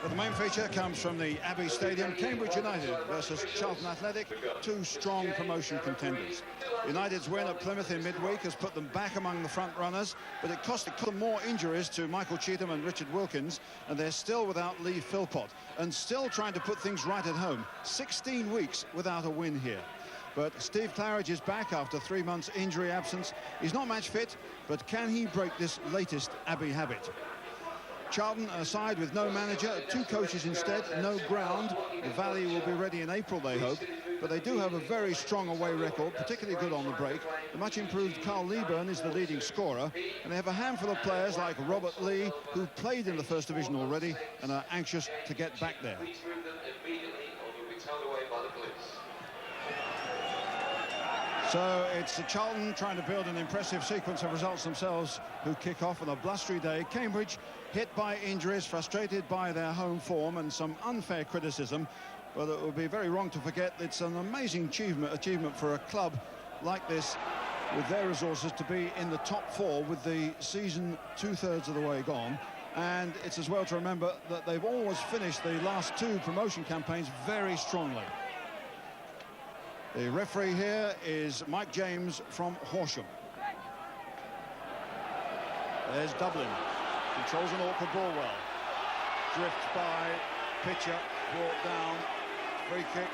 But the main feature comes from the Abbey Stadium. Cambridge United versus Charlton Athletic, two strong promotion contenders. United's win at Plymouth in midweek has put them back among the front runners, but it cost them more injuries to Michael Cheetham and Richard Wilkins, and they're still without Lee Philpott and still trying to put things right at home. 16 weeks without a win here. But Steve Claridge is back after 3 months injury absence. He's not match fit, but can he break this latest Abbey habit? Charlton, a side with no manager, two coaches instead, no ground. The Valley will be ready in April, they hope. But they do have a very strong away record, particularly good on the break. The much improved Carl Leeburn is the leading scorer. And they have a handful of players like Robert Lee, who played in the First Division already and are anxious to get back there. So it's Charlton trying to build an impressive sequence of results themselves, who kick off on a blustery day. Cambridge hit by injuries, frustrated by their home form and some unfair criticism. But it would be very wrong to forget it's an amazing achievement for a club like this, with their resources, to be in the top four with the season two-thirds of the way gone. And it's as well to remember that they've always finished the last two promotion campaigns very strongly. The referee here is Mike James from Horsham. There's Dublin. Controls an awkward ball well. Drift by pitcher, brought down. Free kick.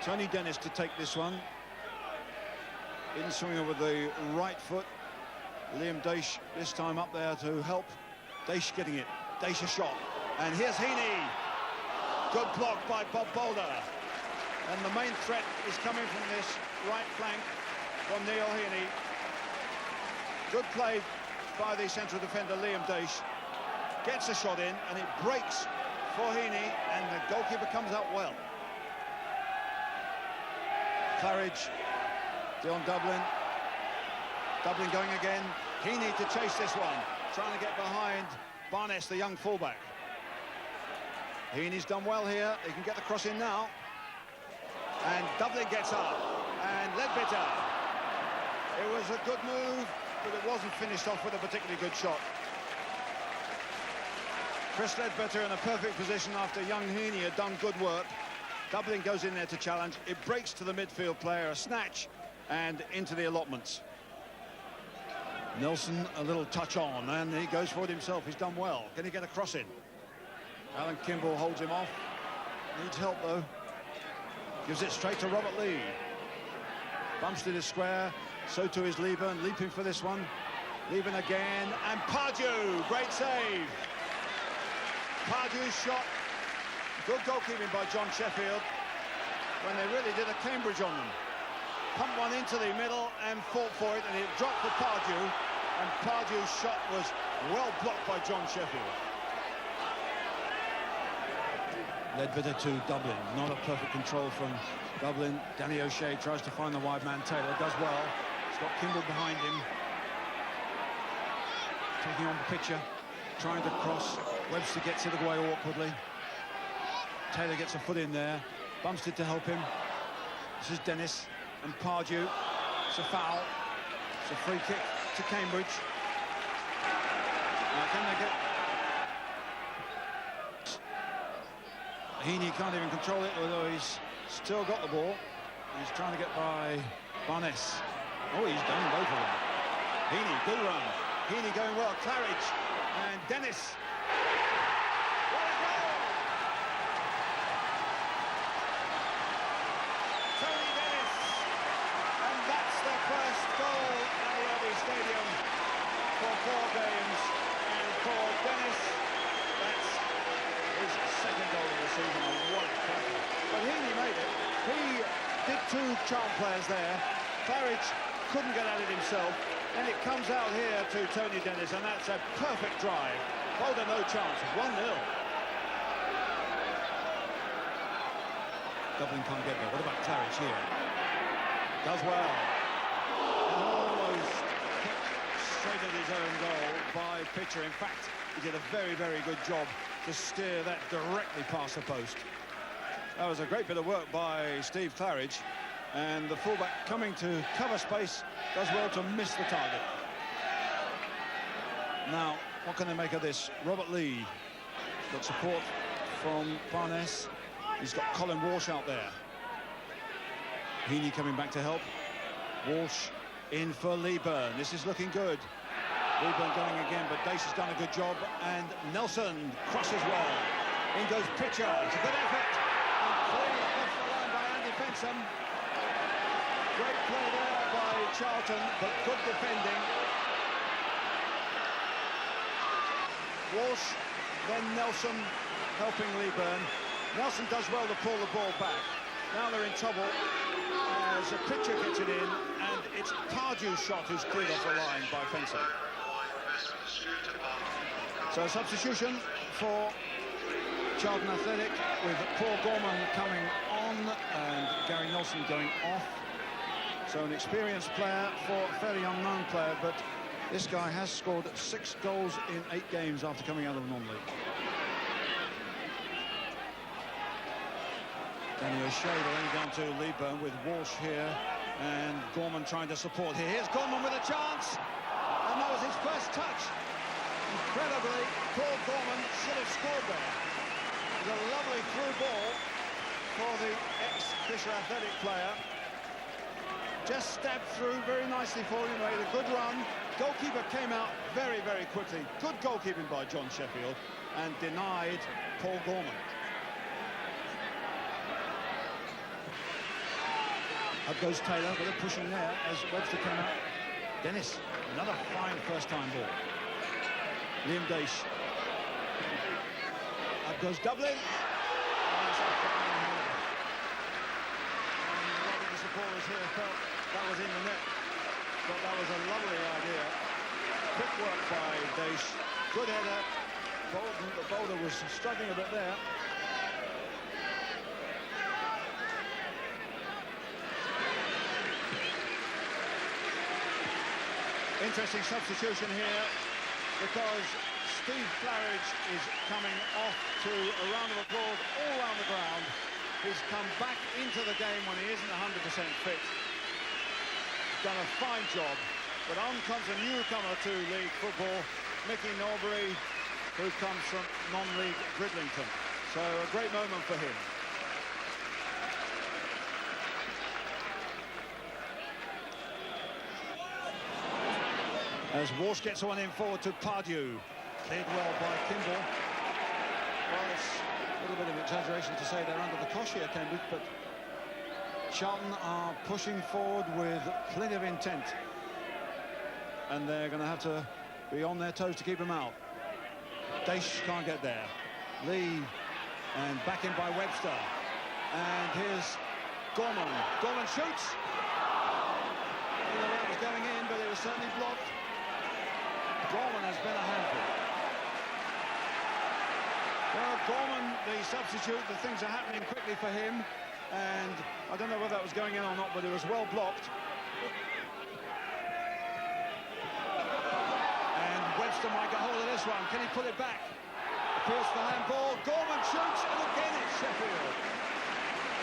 Tony Dennis to take this one. In swinger with the right foot. Liam Daish this time up there to help. Daish getting it. Daish a shot. And here's Heaney. Good block by Bob Boulder. And the main threat is coming from this right flank from Neil Heaney. Good play by the central defender, Liam Daish. Gets a shot in, and it breaks for Heaney, and the goalkeeper comes out well. Claridge, Dion Dublin. Dublin going again. Heaney to chase this one, trying to get behind Barnes, the young fullback. Heaney's done well here. He can get the cross in now. And Dublin gets up, and Ledbetter. It was a good move, but it wasn't finished off with a particularly good shot. Chris Ledbetter in a perfect position after young Heaney had done good work. Dublin goes in there to challenge. It breaks to the midfield player, a snatch, and into the allotments. Nelson a little touch on, and he goes for it himself. He's done well. Can he get a cross in? Alan Kimball holds him off. Needs help, though. Gives it straight to Robert Lee. Bumstead is square, so too is Leeburn. Leaping for this one. Leeburn again, and Pardew, great save. Pardew's shot. Good goalkeeping by John Sheffield when they really did a Cambridge on them. Pumped one into the middle and fought for it, and it dropped for Pardew, and Pardew's shot was well blocked by John Sheffield. Ledbetter to Dublin. Not a perfect control from Dublin. Danny O'Shea tries to find the wide man. Taylor does well. He's got Kimball behind him. Taking on the pitcher. Trying to cross. Webster gets it away awkwardly. Taylor gets a foot in there. Bumstead to help him. This is Dennis and Pardew. It's a foul. It's a free kick to Cambridge. Now, can they get... Heaney can't even control it, although he's still got the ball. He's trying to get by Barnes. Oh, he's done both of them. Heaney, good run. Heaney going well. Claridge and Dennis. What a goal! Tony Dennis. And that's the first goal at the Abbey Stadium for 4 games. And for Dennis, that's his second goal of the season. What a cracker. But Heaney made it. He did 2 Charlton players there. Claridge couldn't get at it himself. And it comes out here to Tony Dennis, and that's a perfect drive. Boulder no chance, 1-0. Dublin can't get there. What about Claridge here? Does well. And almost straight at his own goal by pitcher. In fact, he did a very, very good job to steer that directly past the post. That was a great bit of work by Steve Claridge. And the fullback coming to cover space does well to miss the target. Now, what can they make of this? Robert Lee got support from Barnes. He's got Colin Walsh out there. Heaney coming back to help. Walsh in for Leeburn. This is looking good. Leeburn going again, but Dace has done a good job. And Nelson crosses well. In goes Pitcher. It's a good effort. And cleared off the line by Andy Fensom. Great play there by Charlton, but good defending. Walsh, then Nelson helping Leeburn. Nelson does well to pull the ball back. Now they're in trouble as a Pitcher gets it in, and it's Pardew's shot who's cleared off the line by Fencer. So a substitution for Charlton Athletic with Paul Gorman coming on and Gary Nelson going off. So an experienced player for a fairly unknown player, but this guy has scored 6 goals in 8 games after coming out of non-league. Danny O'Shea laying down to Leeburn with Walsh here and Gorman trying to support here. Here's Gorman with a chance, and that was his first touch. Incredibly, Paul Gorman should have scored there. It was a lovely through ball for the ex-Fisher Athletic player. Just stabbed through very nicely for him, made a good run. Goalkeeper came out very, very quickly. Good goalkeeping by John Sheffield and denied Paul Gorman. Up goes Taylor, but they're pushing there as Webster came out. Dennis, another fine first-time ball. Liam Dace. Up goes Dublin. Oh, that's a fine header. And a lot of the supporters here felt that was in the net. But that was a lovely idea. Quick work by Dace. Good header. The bowler was struggling a bit there. Interesting substitution here because Steve Flarridge is coming off to a round of applause all around the ground. He's come back into the game when he isn't 100% fit. He's done a fine job, but on comes a newcomer to league football, Mickey Norbury, who comes from non-league Bridlington. So a great moment for him. As Walsh gets one in forward to Pardew. Cleared well by Kimball. Well, it's a little bit of exaggeration to say they're under the cosh here, Cambridge, but Charlton are pushing forward with plenty of intent. And they're going to have to be on their toes to keep them out. Dace can't get there. Lee, and back in by Webster. And here's Gorman. Gorman shoots. I don't know where it was going in, but it was certainly blocked. Gorman has been a handful. Well, Gorman, the substitute, the things are happening quickly for him, and I don't know whether that was going in or not, but it was well blocked. And Webster might get hold of this one. Can he put it back? Appeals for handball. Gorman shoots, and again it's Sheffield.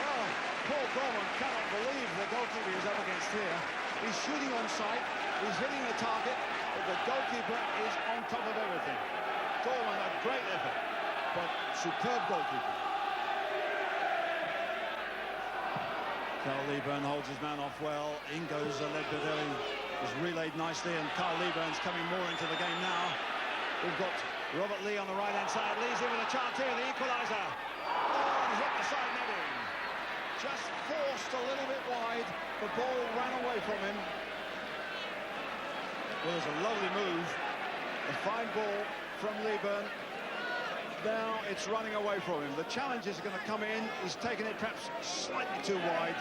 Well, Paul Gorman cannot believe the goalkeeper he's up against here. He's shooting on sight, he's hitting the target, but the goalkeeper is on top of everything. Gorman, a great effort, but superb goalkeeper. Carl Leeburn holds his man off well. In goes Ledbedelli, is relayed nicely, and Carl Leeburn's coming more into the game now. We've got Robert Lee on the right-hand side. Lee's in with a chance here, the equaliser. Oh, and hit the side netting. Just forced a little bit wide. The ball ran away from him. Well, there's a lovely move. A fine ball from Leeburn. Now it's running away from him. The challenge is going to come in. He's taken it perhaps slightly too wide.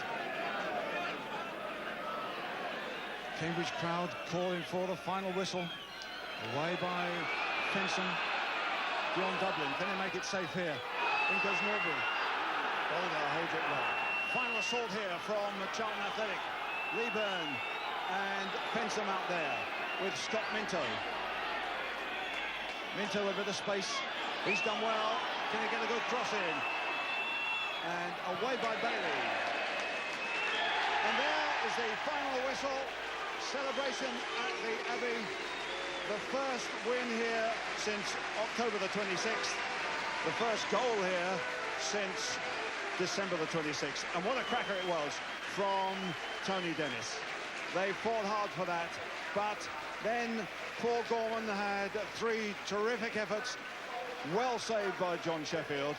Cambridge crowd calling for the final whistle. Away by Fenson. John Dublin. Can he make it safe here? In goes Norbury. Bowler holds it well. Final assault here from Charlton Athletic. Leeburn and Fensom out there with Scott Minto. Minto a bit of space. He's done well. Can he get a good cross in? And away by Bailey. And there is the final whistle. Celebration at the Abbey. the first win here since October the 26th. The first goal here since December the 26th. And what a cracker it was from Tony Dennis. They fought hard for that, but then Paul Gorman had three terrific efforts, well saved by John Sheffield.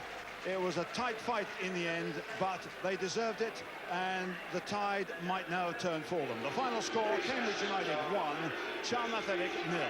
It was a tight fight in the end, but they deserved it, and the tide might now turn for them. The final score, Cambridge United 1, Charlton Athletic 0.